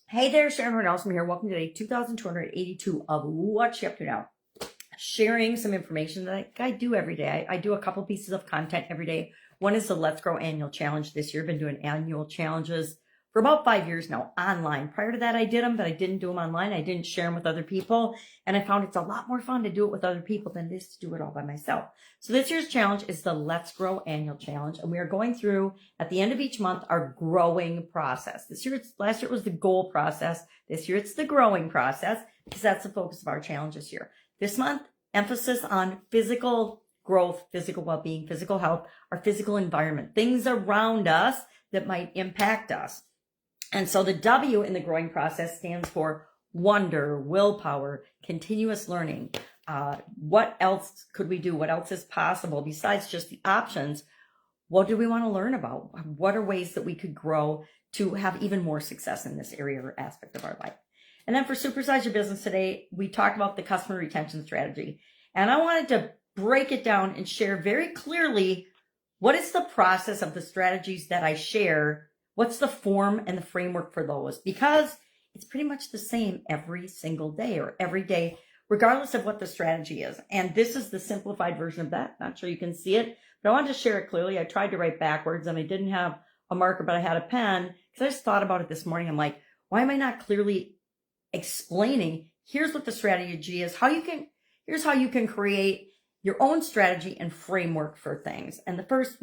Hey there, Sharon Horne-Ellstrom here. Welcome to day 2282 of What You Up To Now. Sharing some information that I do every day. I do a couple pieces of content every day. One is the Let's Grow annual challenge this year. I've been doing annual challenges for about 5 years now online. Prior to that, I did them, but I didn't do them online. I didn't share them with other people. And I found it's a lot more fun to do it with other people than it is to do it all by myself. So this year's challenge is the Let's Grow annual challenge. And we are going through at the end of each month our growing process. Last year it was the goal process. This year it's the growing process because that's the focus of our challenge this year. This month, emphasis on physical growth, physical well-being, physical health, our physical environment, things around us that might impact us. And so the W in the growing process stands for wonder, willpower, continuous learning. What else could we do? What else is possible besides just the options? What do we want to learn about? What are ways that we could grow to have even more success in this area or aspect of our life? And then for Supersize Your Business today, we talked about the customer retention strategy. And I wanted to break it down and share very clearly what is the process of the strategies that I share. What's the form and the framework for those? Because it's pretty much the same every single day or every day, regardless of what the strategy is. And this is the simplified version of that. Not sure you can see it, but I wanted to share it clearly. I tried to write backwards and I didn't have a marker, but I had a pen because I just thought about it this morning. I'm like, why am I not clearly explaining? Here's what the strategy is. Here's how you can create your own strategy and framework for things. And the first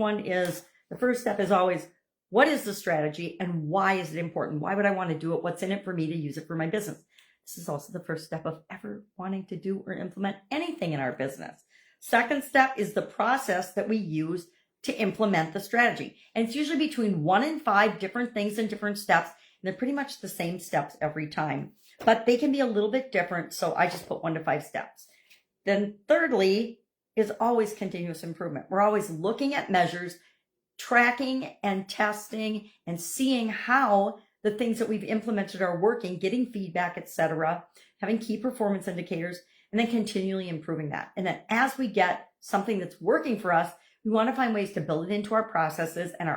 step is always, what is the strategy and why is it important? Why would I want to do it? What's in it for me to use it for my business? This is also the first step of ever wanting to do or implement anything in our business. Second step is the process that we use to implement the strategy. And it's usually between 1 and 5 different things and different steps. And they're pretty much the same steps every time, but they can be a little bit different. So I just put 1 to 5 steps. Then thirdly is always continuous improvement. We're always looking at measures, tracking and testing and seeing how the things that we've implemented are working, getting feedback, etc., having key performance indicators, and then continually improving that. And then as we get something that's working for us, we want to find ways to build it into our processes and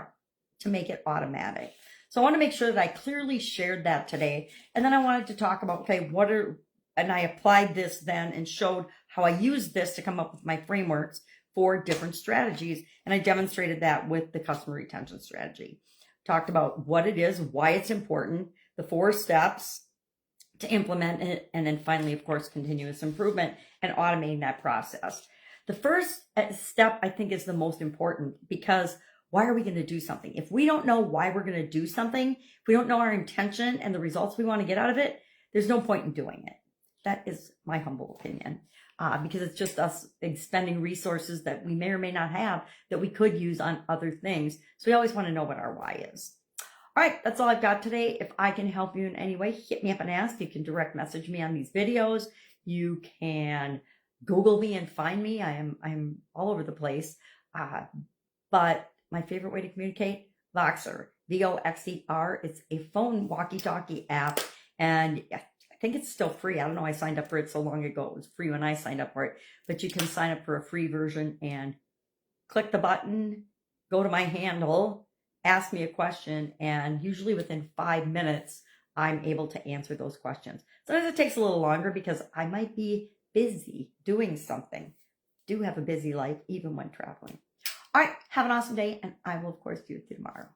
to make it automatic. So I want to make sure that I clearly shared that today. And then I wanted to talk about, okay, and I applied this then and showed how I used this to come up with my frameworks for different strategies. And I demonstrated that with the customer retention strategy. Talked about what it is, why it's important, the 4 steps to implement it, and then finally, of course, continuous improvement and automating that process. The first step, I think, is the most important because why are we going to do something? If we don't know why we're going to do something, if we don't know our intention and the results we want to get out of it, there's no point in doing it. That is my humble opinion. Because it's just us expending resources that we may or may not have that we could use on other things. So we always want to know what our why is. All right, that's all I've got today. If I can help you in any way, hit me up and ask. You can direct message me on these videos. You can Google me and find me. I'm all over the place. But my favorite way to communicate, Voxer, Voxer. It's a phone walkie-talkie app. And I think it's still free. I don't know. I signed up for it so long ago. It was free when I signed up for it. But you can sign up for a free version and click the button, go to my handle, ask me a question, and usually within 5 minutes, I'm able to answer those questions. Sometimes it takes a little longer because I might be busy doing something. Do have a busy life even when traveling. All right. Have an awesome day, and I will, of course, see you tomorrow.